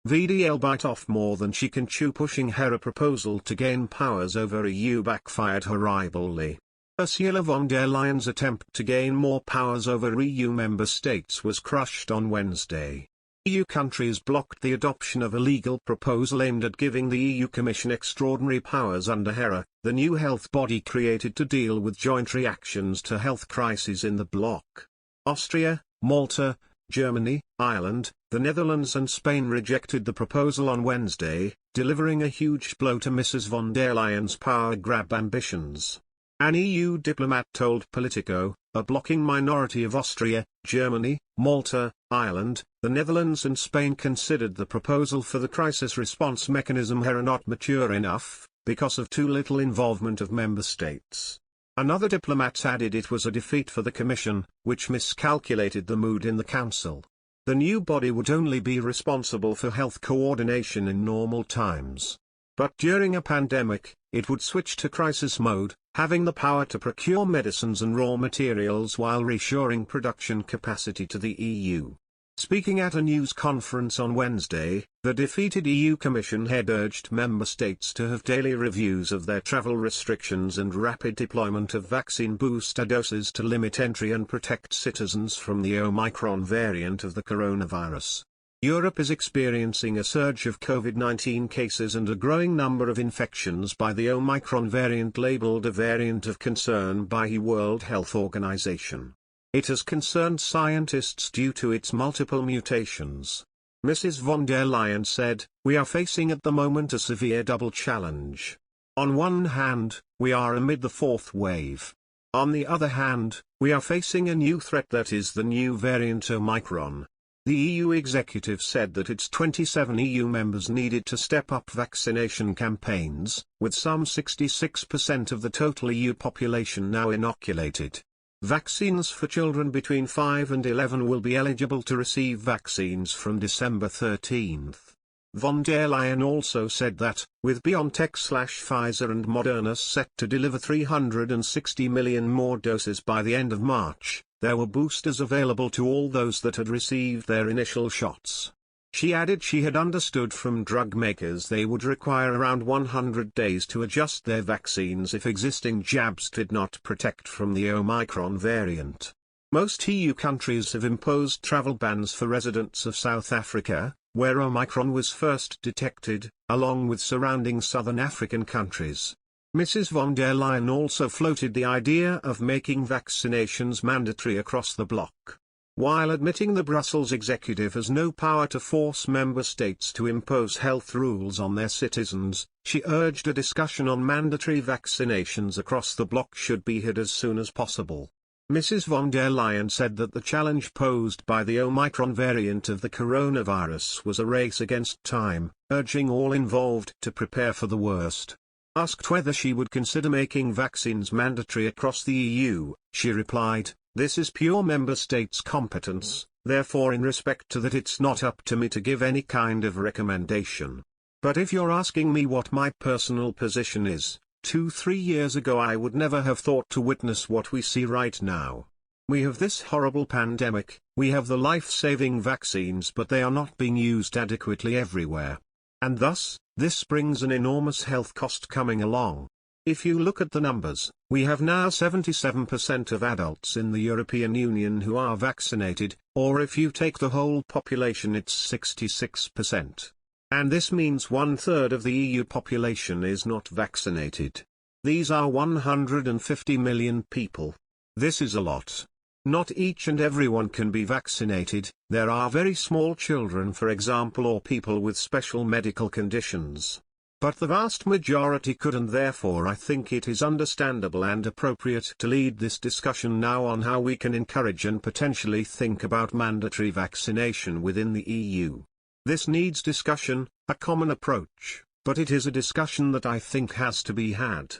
VDL bite off more than she can chew, pushing HERA proposal to gain powers over EU backfired horribly. Ursula von der Leyen's attempt to gain more powers over EU member states was crushed on Wednesday. EU countries blocked the adoption of a legal proposal aimed at giving the EU Commission extraordinary powers under HERA, the new health body created to deal with joint reactions to health crises in the bloc. Austria, Malta, Germany, Ireland, the Netherlands and Spain rejected the proposal on Wednesday, delivering a huge blow to Mrs von der Leyen's power grab ambitions. An EU diplomat told Politico, a blocking minority of Austria, Germany, Malta, Ireland, the Netherlands and Spain considered the proposal for the crisis response mechanism HERA not mature enough, because of too little involvement of member states. Another diplomat added it was a defeat for the Commission, which miscalculated the mood in the Council. The new body would only be responsible for health coordination in normal times. But during a pandemic, it would switch to crisis mode, having the power to procure medicines and raw materials while reassuring production capacity to the EU. Speaking at a news conference on Wednesday, the defeated EU Commission head urged member states to have daily reviews of their travel restrictions and rapid deployment of vaccine booster doses to limit entry and protect citizens from the Omicron variant of the coronavirus. Europe is experiencing a surge of COVID-19 cases and a growing number of infections by the Omicron variant, labeled a variant of concern by the World Health Organization. It has concerned scientists due to its multiple mutations. Mrs. von der Leyen said, "We are facing at the moment a severe double challenge. On one hand, we are amid the fourth wave. On the other hand, we are facing a new threat, that is the new variant Omicron." The EU executive said that its 27 EU members needed to step up vaccination campaigns, with some 66% of the total EU population now inoculated. Vaccines for children between 5 and 11 will be eligible to receive vaccines from December 13. Von der Leyen also said that, with BioNTech/Pfizer and Moderna set to deliver 360 million more doses by the end of March, there were boosters available to all those that had received their initial shots. She added she had understood from drug makers they would require around 100 days to adjust their vaccines if existing jabs did not protect from the Omicron variant. Most EU countries have imposed travel bans for residents of South Africa, where Omicron was first detected, along with surrounding southern African countries. Mrs. von der Leyen also floated the idea of making vaccinations mandatory across the bloc. While admitting the Brussels executive has no power to force member states to impose health rules on their citizens, she urged a discussion on mandatory vaccinations across the bloc should be had as soon as possible. Mrs. von der Leyen said that the challenge posed by the Omicron variant of the coronavirus was a race against time, urging all involved to prepare for the worst. Asked whether she would consider making vaccines mandatory across the EU, she replied, "This is pure member states' competence, therefore in respect to that it's not up to me to give any kind of recommendation. But if you're asking me what my personal position is, 2-3 years ago I would never have thought to witness what we see right now. We have this horrible pandemic, we have the life-saving vaccines, but they are not being used adequately everywhere. And thus, this brings an enormous health cost coming along. If you look at the numbers, we have now 77% of adults in the European Union who are vaccinated, or if you take the whole population it's 66%. And this means 1/3 of the EU population is not vaccinated. These are 150 million people. This is a lot. Not each and everyone can be vaccinated, there are very small children for example, or people with special medical conditions. But the vast majority could, and therefore I think it is understandable and appropriate to lead this discussion now on how we can encourage and potentially think about mandatory vaccination within the EU. This needs discussion, a common approach, but it is a discussion that I think has to be had.